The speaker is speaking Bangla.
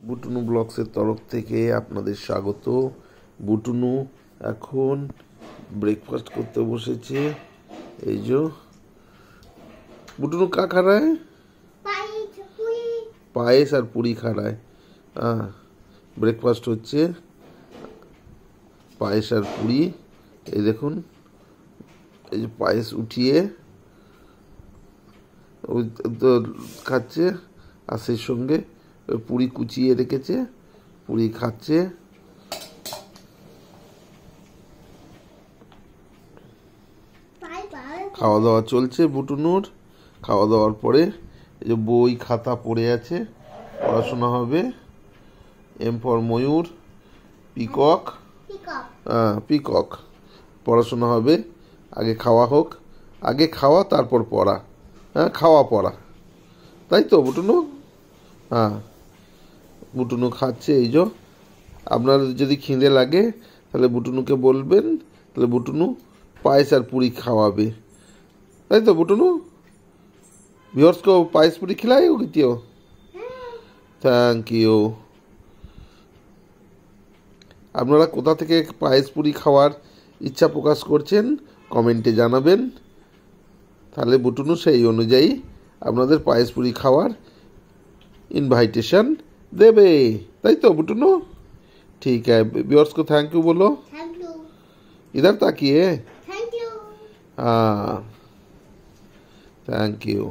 বুটুনু ব্লগসের তরফ থেকে আপনাদের স্বাগত। বুটুনু এখন ব্রেকফাস্ট করতে বসেছে। এই যে বুটুনু কা খারায় পায়েস আর পুরি খারায়। ব্রেকফাস্ট হচ্ছে পায়েস আর পুরি। এই দেখুন, এই যে পায়েস উঠিয়ে ওই তো খাচ্ছে, আর সেই সঙ্গে পুরি কুচিয়ে রেখেছে, পুরি খাচ্ছে। খাওয়া দাওয়া চলছে বুটুনুর। খাওয়া দাওয়ার পরে এই যে বই খাতা পড়ে আছে, পড়াশোনা হবে। এম ফর ময়ূর, পিকক, পিকক পড়াশোনা হবে। আগে খাওয়া হোক, আগে খাওয়া তারপর পড়া। খাওয়া পড়া, তাই তো বুটুনু? বুটুনু খাচ্ছে। এই যে আপনার যদি খিদে লাগে তাহলে বুটুনুকে বলবেন, তাহলে বুটুনু পায়েস আর পুরি খাওয়াবে, তাই তো বুটুনু? ভিউয়ার্স को पायस पूरी खिलाई होगी त्यो। Thank you. আপনারা কোথা থেকে পায়েস পুরি খাওয়ার ইচ্ছা প্রকাশ করছেন কমেন্টে জানাবেন, তাহলে বুটুনু সেই অনুযায়ী আপনাদের পায়েস পুরি খাওয়ার इनवाइटेशन देवे, ताई तो बुटुनू? ठीक है, व्यूअर्स को थैंक यू बोलो। Thank you. इधर ताकिए। Thank you. हाँ, थैंक यू।